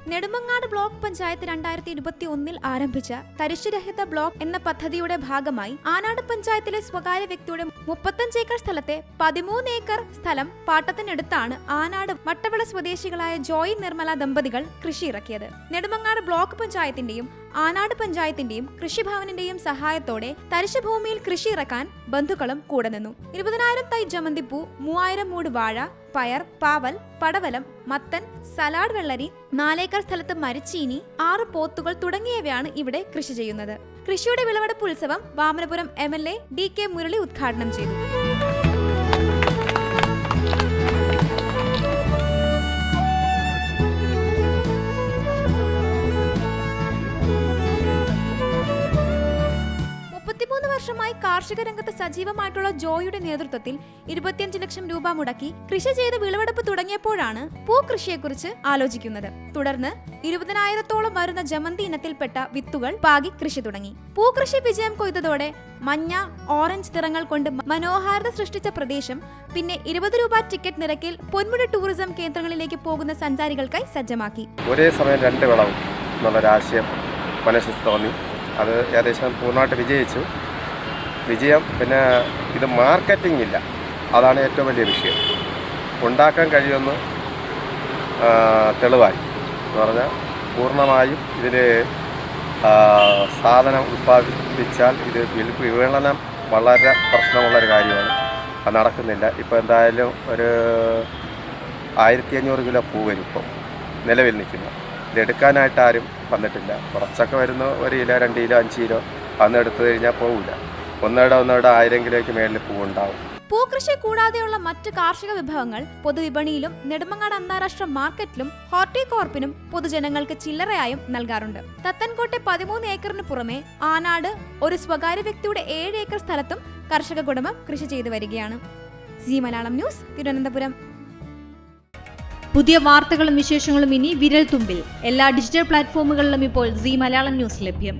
Nedumangad block panchayat 2021 ആരംഭിച്ച തരിശുരഹിത block എന്ന പദ്ധതിയുടെ ഭാഗമായി ആനാട് പഞ്ചായത്തിലെ സ്വകാര്യ വ്യക്തിയുടെ 35 ഏക്കർ സ്ഥലത്തെ 13 ഏക്കർ സ്ഥലം പാട്ടത്തിനെടുത്താണ് ആനാട് വട്ടവിള സ്വദേശികളായ ജോയി നിർമ്മല ദമ്പതികൾ കൃഷി ഇറക്കിയത്. നെടുമങ്ങാട് ബ്ലോക്ക് പഞ്ചായത്തിന്റെയും ആനാട് പഞ്ചായത്തിന്റെയും കൃഷിഭവനിന്റെയും സഹായത്തോടെ തരിശുഭൂമിയിൽ കൃഷി ഇറക്കാൻ ബന്ധുക്കളും കൂടെ നിന്നു. 20,000 തൈ ജമന്തിപ്പൂ, 3000 മൂട് വാഴ, പയർ, പാവൽ, പടവലം, മത്തൻ, സലാഡ് വെള്ളരി, 4 ഏക്കർ സ്ഥലത്ത് മരച്ചീനി, 6 പോത്തുകൾ തുടങ്ങിയവയാണ് ഇവിടെ കൃഷി ചെയ്യുന്നത്. കൃഷിയുടെ വിളവെടുപ്പ് ഉത്സവം വാമനപുരം MLA DK മുരളി ഉദ്ഘാടനം ചെയ്തു. വർഷമായി കാർഷിക രംഗത്ത് സജീവമായിട്ടുള്ള ജോയിയുടെ നേതൃത്വത്തിൽ 25 ലക്ഷം രൂപ മുടക്കി കൃഷി ചെയ്ത് വിളവെടുപ്പ് തുടങ്ങിയപ്പോഴാണ് പൂക്കൃഷിയെക്കുറിച്ച് ആലോചിക്കുന്നത്. തുടർന്ന് 20,000-ഓളം വരുന്ന ജമന്തി ഇനത്തിൽപ്പെട്ട വിത്തുകൾ പാകി കൃഷി തുടങ്ങി. പൂക്കൃഷി വിജയം കൊയ്തതോടെ മഞ്ഞ, ഓറഞ്ച് നിറങ്ങൾ കൊണ്ട് മനോഹാരിത സൃഷ്ടിച്ച പ്രദേശം പിന്നെ 20 രൂപ ടിക്കറ്റ് നിരക്കിൽ പൊന്മുടി ടൂറിസം കേന്ദ്രങ്ങളിലേക്ക് പോകുന്ന സഞ്ചാരികൾക്കായി സജ്ജമാക്കി. ഒരേ സമയം 2 വിളവും എന്നുള്ളൊരാശയം മനസ്സിൽ തോന്നി. അത് ഏകദേശം പൂർണ്ണമായിട്ട് വിജയിച്ചു. വിജയം പിന്നെ ഇത് മാർക്കറ്റിംഗ് ഇല്ല, അതാണ് ഏറ്റവും വലിയ വിഷയം. ഉണ്ടാക്കാൻ കഴിയുമെന്ന് തെളിവായി എന്ന് പറഞ്ഞാൽ പൂർണ്ണമായും ഇതിൽ സാധനം ഉൽപ്പാദിപ്പിച്ചാൽ ഇത് വിപണനം വളരെ പ്രശ്നമുള്ളൊരു കാര്യമാണ്. അത് നടക്കുന്നില്ല. ഇപ്പോൾ എന്തായാലും ഒരു 1500 കിലോ പൂ വരും ഇപ്പോൾ നിലവിൽ നിൽക്കുന്നു. ഇതെടുക്കാനായിട്ട് ആരും വന്നിട്ടില്ല. കുറച്ചൊക്കെ വരുന്നു, 1 കിലോ 2 കിലോ 5 കിലോ അന്ന് എടുത്തു കഴിഞ്ഞാൽ പോവില്ല. ഒന്നോടെ 1000 കിലോയ്ക്ക് മേളിൽ പൂവുണ്ടാവും. പൂക്കൃഷി കൂടാതെയുള്ള മറ്റ് കാർഷിക വിഭവങ്ങൾ പൊതുവിപണിയിലും നെടുമങ്ങാട് അന്താരാഷ്ട്ര മാർക്കറ്റിലും ഹോർട്ടികോർപ്പിനും പൊതുജനങ്ങൾക്ക് ചില്ലറയായും നൽകാറുണ്ട്. തത്തൻകോട്ടെ 13 ഏക്കറിന് പുറമെ ആനാട് ഒരു സ്വകാര്യ വ്യക്തിയുടെ 7 ഏക്കർ സ്ഥലത്തും കർഷക കുടുംബം കൃഷി ചെയ്തു വരികയാണ്. C Malayalam news, Thiruvananthapuram. പുതിയ വാർത്തകളും വിശേഷങ്ങളും ഇനി വിരൽ തുമ്പിൽ. എല്ലാ ഡിജിറ്റൽ പ്ലാറ്റ്ഫോമുകളിലും ഇപ്പോൾ സി മലയാളം ന്യൂസ് ലഭ്യം.